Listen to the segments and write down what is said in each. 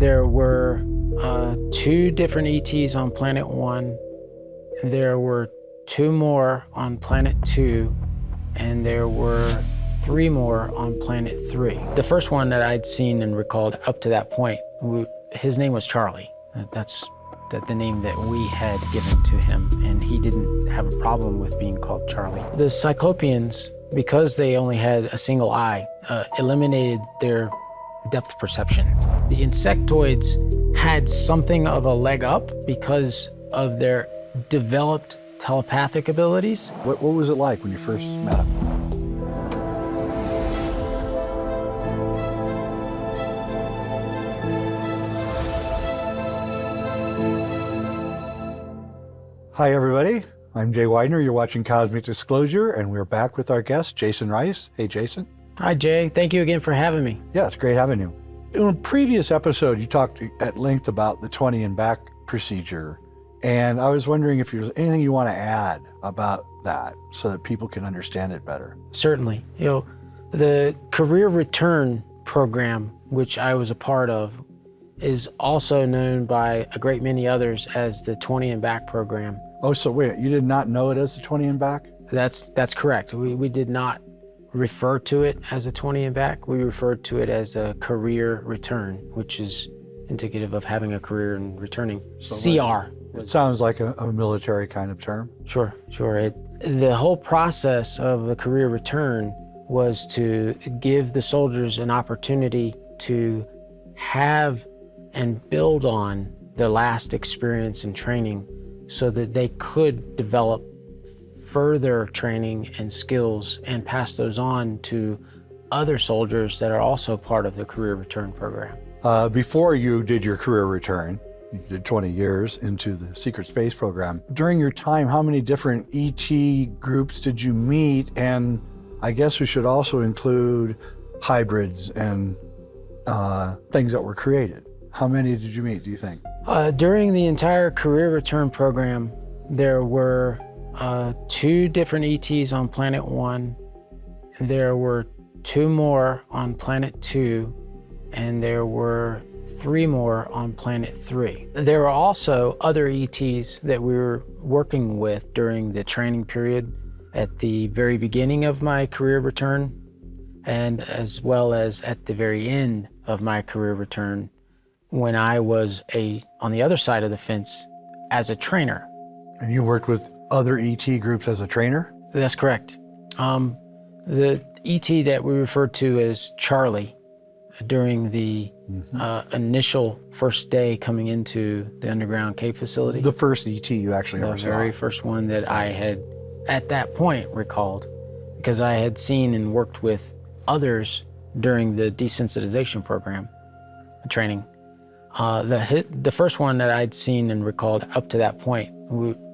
There were 2 different ETs on Planet 1. There were 2 more on Planet 2, and there were 3 more on Planet 3. The first one that I'd seen and recalled up to that point, his name was Charlie. That's the name that we had given to him, and he didn't have a problem with being called Charlie. The Cyclopeans, because they only had a single eye, eliminated their depth perception. The insectoids had something of a leg up because of their developed telepathic abilities. What was it like when you first met him? Hi, everybody. I'm Jay Widener. You're watching Cosmic Disclosure, and we're back with our guest, Jason Rice. Hey, Jason. Hi, Jay. Thank you again for having me. Yeah, it's great having you. In a previous episode, you talked at length about the 20 and back procedure, and I was wondering if there's anything you want to add about that so that people can understand it better. Certainly. The career return program, which I was a part of, is also known by a great many others as the 20 and back program. Oh, so wait, you did not know it as the 20 and back? That's correct. We did not refer to it as a 20 and back. We referred to it as a career return, which is indicative of having a career and returning. So CR. It sounds like a military kind of term. Sure. The whole process of a career return was to give the soldiers an opportunity to have and build on their last experience and training so that they could develop further training and skills and pass those on to other soldiers that are also part of the career return program. Before you did your career return, you did 20 years into the secret space program. During your time, how many different ET groups did you meet? And I guess we should also include hybrids and things that were created. How many did you meet, do you think? During the entire career return program, there were 2 different ETs on Planet 1. There were 2 more on Planet 2, and there were 3 more on Planet 3. There were also other ETs that we were working with during the training period at the very beginning of my career return, and as well as at the very end of my career return when I was on the other side of the fence as a trainer. And you worked with other ET groups as a trainer? That's correct. The ET that we referred to as Charlie during the initial first day coming into the underground cave facility. The first ET you actually ever saw? The very first one that I had at that point recalled, because I had seen and worked with others during the desensitization program training. The first one that I'd seen and recalled up to that point,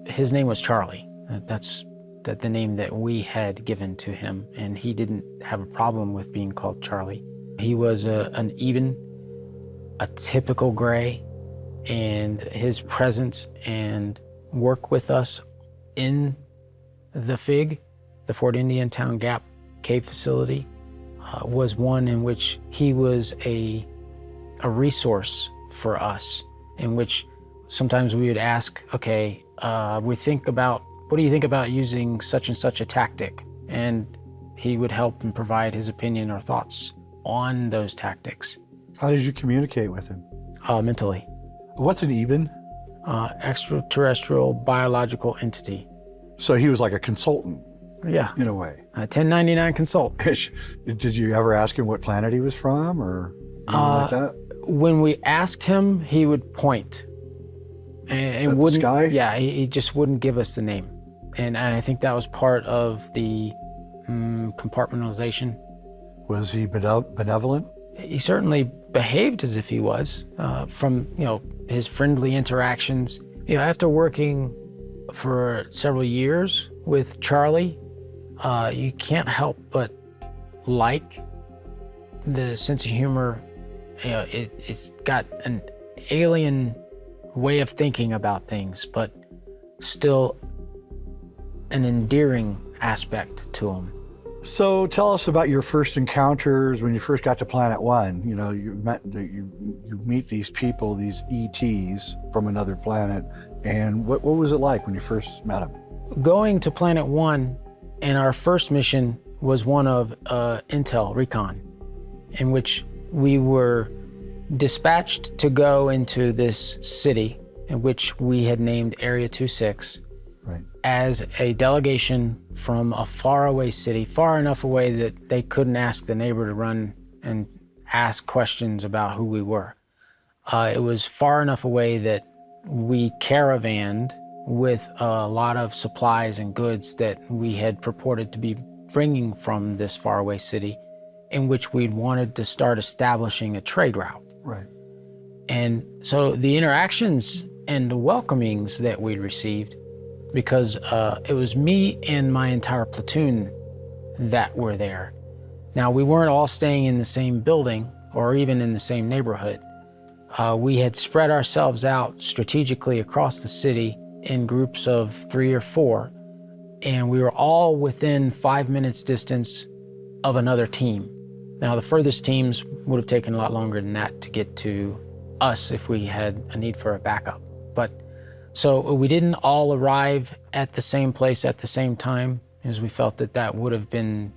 his name was Charlie. That's the name that we had given to him, and he didn't have a problem with being called Charlie. He was a typical gray, and his presence and work with us in the FIG, the Fort Indian Town Gap cave facility, was one in which he was a resource for us, in which sometimes we would ask, okay, what do you think about using such and such a tactic? And he would help and provide his opinion or thoughts on those tactics. How did you communicate with him? Mentally. What's an EBEN? Extraterrestrial biological entity. So he was like a consultant? Yeah. In a way. A 1099 consult. Did you ever ask him what planet he was from or anything like that? When we asked him, he would point. And wouldn't, the sky? Yeah, he just wouldn't give us the name. And I think that was part of the compartmentalization. Was he benevolent? He certainly behaved as if he was, from his friendly interactions. After working for several years with Charlie, you can't help but like the sense of humor. It's got an alien way of thinking about things, but still an endearing aspect to him. So tell us about your first encounters when you first got to Planet One. You know, you meet these people, these ETs from another planet, and what was it like when you first met them? Going to Planet One, and our first mission was one of intel recon, in which we were dispatched to go into this city, in which we had named Area 26. Right. As a delegation from a faraway city, far enough away that they couldn't ask the neighbor to run and ask questions about who we were. It was far enough away that we caravanned with a lot of supplies and goods that we had purported to be bringing from this faraway city, in which we'd wanted to start establishing a trade route. Right. And so the interactions and the welcomings that we received, because it was me and my entire platoon that were there. Now, we weren't all staying in the same building or even in the same neighborhood. We had spread ourselves out strategically across the city in groups of 3 or 4, and we were all within 5 minutes distance of another team. Now, the furthest teams would have taken a lot longer than that to get to us if we had a need for a backup. So we didn't all arrive at the same place at the same time, as we felt that that would have been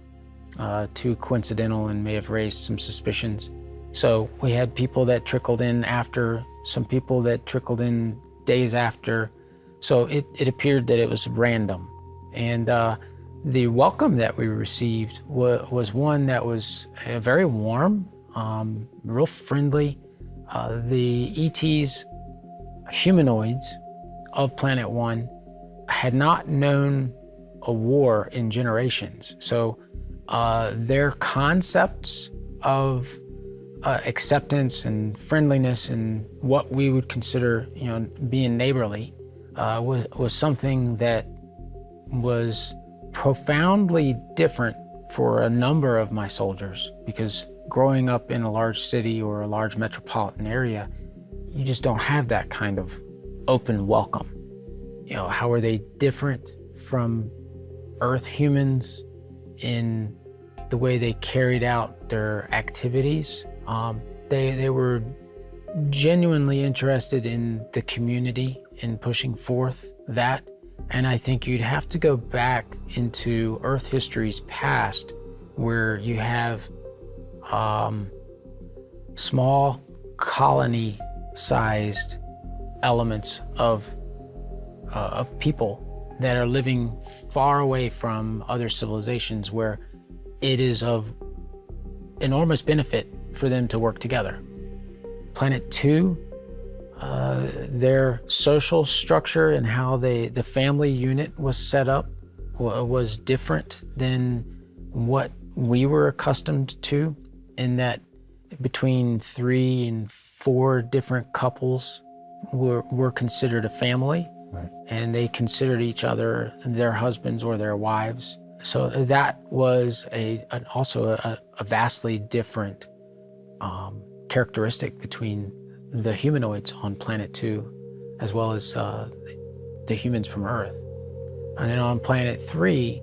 too coincidental and may have raised some suspicions. So we had people that trickled in after, some people that trickled in days after. So it appeared that it was random. And the welcome that we received was one that was very warm, real friendly. The ETs, humanoids of Planet One, had not known a war in generations. So their concepts of acceptance and friendliness and what we would consider, being neighborly, was something that was profoundly different for a number of my soldiers, because growing up in a large city or a large metropolitan area, you just don't have that kind of open welcome. How are they different from Earth humans in the way they carried out their activities? They were genuinely interested in the community, in pushing forth that. And I think you'd have to go back into Earth history's past, where you have small colony-sized elements of people that are living far away from other civilizations, where it is of enormous benefit for them to work together. Planet 2, their social structure and how the family unit was set up was different than what we were accustomed to, in that between 3 and 4 different couples were considered a family. Right. And they considered each other their husbands or their wives. So that was also a vastly different characteristic between the humanoids on Planet 2 as well as the humans from Earth. And then on Planet 3,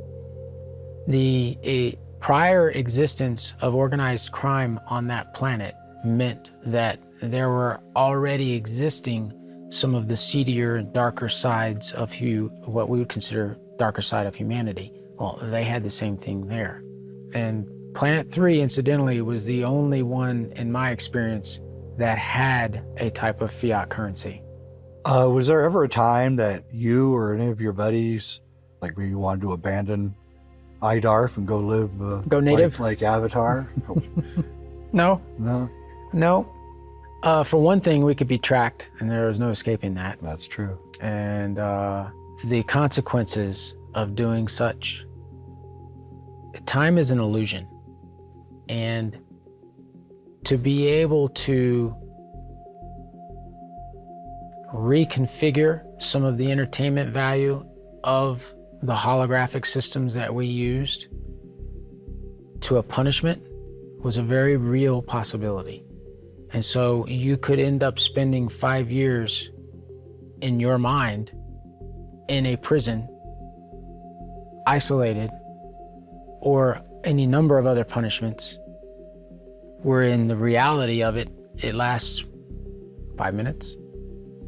the prior existence of organized crime on that planet meant that there were already existing some of the seedier and darker sides of what we would consider darker side of humanity. Well, they had the same thing there. And Planet 3, incidentally, was the only one, in my experience, that had a type of fiat currency. Was there ever a time that you or any of your buddies, like where you wanted to abandon IDARF and go live go native like Avatar? No. For one thing, we could be tracked, and there was no escaping that. That's true. And the consequences of doing such, time is an illusion. And to be able to reconfigure some of the entertainment value of the holographic systems that we used to a punishment was a very real possibility. And so you could end up spending 5 years in your mind in a prison, isolated, or any number of other punishments, where in the reality of it, it lasts 5 minutes,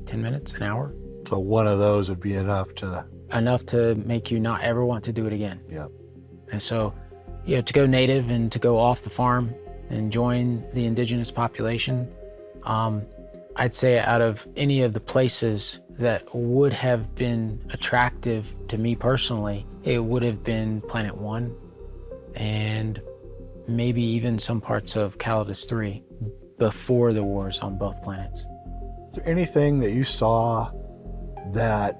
10 minutes, an hour. So one of those would be enough to make you not ever want to do it again. Yeah. And so, to go native and to go off the farm and join the indigenous population, I'd say out of any of the places that would have been attractive to me personally, it would have been Planet 1 and maybe even some parts of Calidus 3 before the wars on both planets. Is there anything that you saw that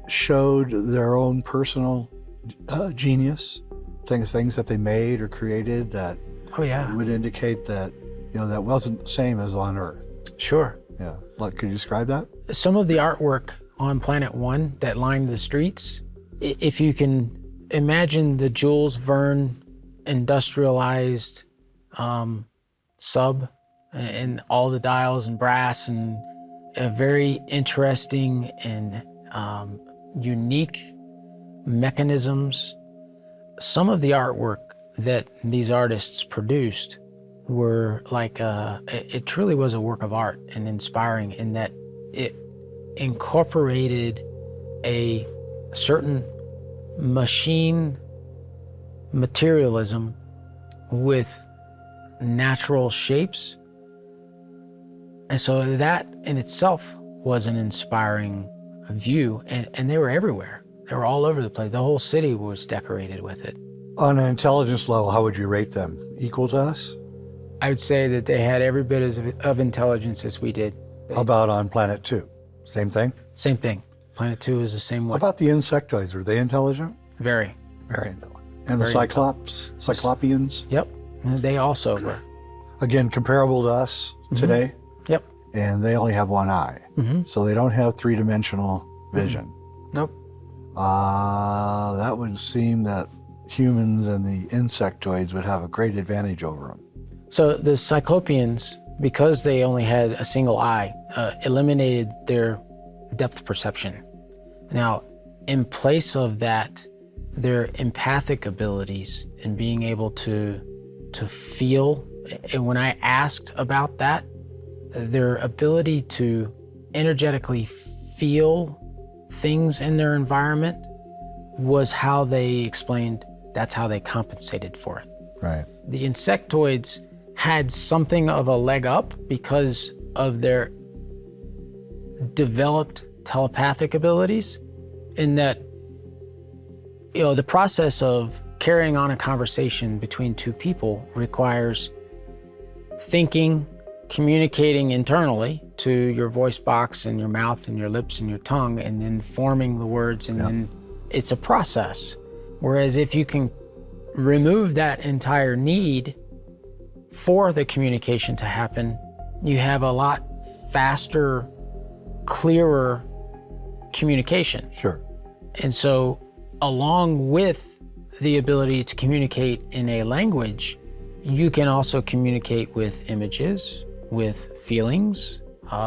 showed their own personal genius? Things that they made or created that would indicate that that wasn't the same as on Earth? Sure. Yeah. Could you describe that? Some of the artwork on Planet 1 that lined the streets, if you can imagine the Jules Verne industrialized sub and all the dials and brass and a very interesting and unique mechanisms. Some of the artwork that these artists produced were like, it truly was a work of art and inspiring in that it incorporated a certain machine materialism with natural shapes. And so that in itself was an inspiring view, and they were everywhere. They were all over the place. The whole city was decorated with it. On an intelligence level, how would you rate them? Equal to us? I would say that they had every bit of intelligence as we did. How about on Planet 2? Same thing? Same thing. Planet 2 is the same way. How about the insectoids? Were they intelligent? Very. Very intelligent. And the Cyclopeans? Yep. They also were. Again, comparable to us today? Yep. And they only have one eye. So they don't have three-dimensional vision. Nope. That would seem that humans and the insectoids would have a great advantage over them. So the Cyclopeans, because they only had a single eye, eliminated their depth perception. Now, in place of that, their empathic abilities and being able to feel, and when I asked about that, their ability to energetically feel things in their environment was how they explained that's how they compensated for it. Right. The insectoids had something of a leg up because of their developed telepathic abilities, in that, the process of carrying on a conversation between two people requires thinking, communicating internally to your voice box and your mouth and your lips and your tongue, and then forming the words, and then it's a process. Whereas if you can remove that entire need for the communication to happen, you have a lot faster, clearer communication. Sure. And so, along with the ability to communicate in a language, you can also communicate with images, with feelings,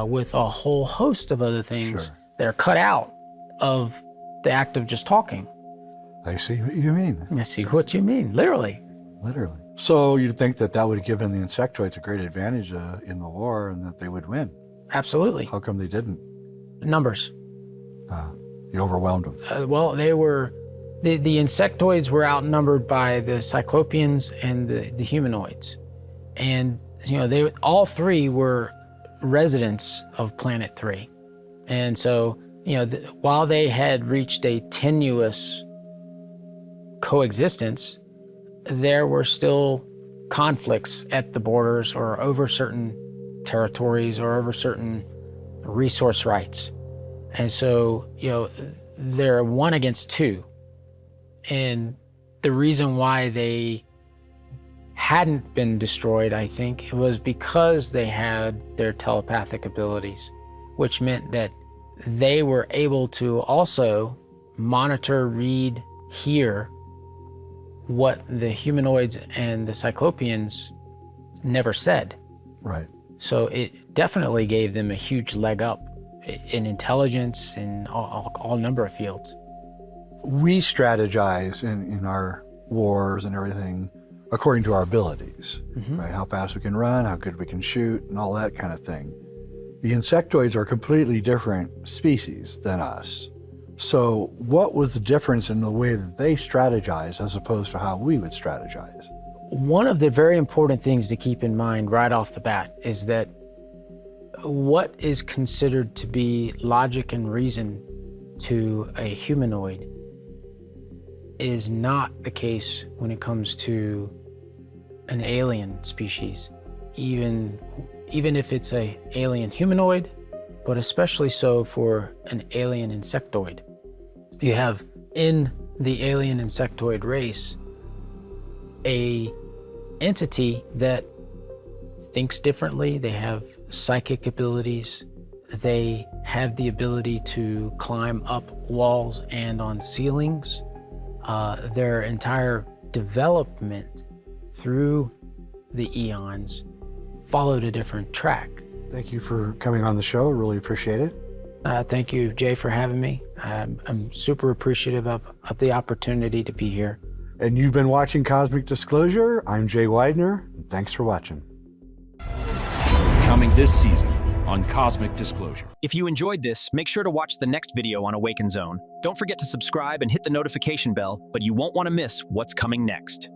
with a whole host of other things that are cut out of the act of just talking. I see what you mean. I see what you mean, literally. Literally. So you'd think that would have given the insectoids a great advantage in the war, and that they would win. Absolutely. How come they didn't? Numbers. You overwhelmed them. Well, they were, the insectoids were outnumbered by the Cyclopeans and the humanoids. And, they all three were residents of Planet 3. And so, while they had reached a tenuous coexistence, there were still conflicts at the borders or over certain territories or over certain resource rights. And so, they're 1 against 2. And the reason why they hadn't been destroyed, I think, it was because they had their telepathic abilities, which meant that they were able to also monitor, read, hear what the humanoids and the Cyclopeans never said. Right. So it definitely gave them a huge leg up in intelligence in all number of fields. We strategize in our wars and everything according to our abilities, Mhm. right? How fast we can run, how good we can shoot, and all that kind of thing. The insectoids are a completely different species than us. So what was the difference in the way that they strategize as opposed to how we would strategize? One of the very important things to keep in mind right off the bat is that what is considered to be logic and reason to a humanoid is not the case when it comes to an alien species, even if it's an alien humanoid, but especially so for an alien insectoid. You have in the alien insectoid race a entity that thinks differently. They have psychic abilities. They have the ability to climb up walls and on ceilings. Their entire development through the eons followed a different track. Thank you for coming on the show. Really appreciate it. Thank you, Jay, for having me. I'm super appreciative of the opportunity to be here. And you've been watching Cosmic Disclosure. I'm Jay Widener. Thanks for watching. Coming this season on Cosmic Disclosure. If you enjoyed this, make sure to watch the next video on Awaken Zone. Don't forget to subscribe and hit the notification bell, but you won't want to miss what's coming next.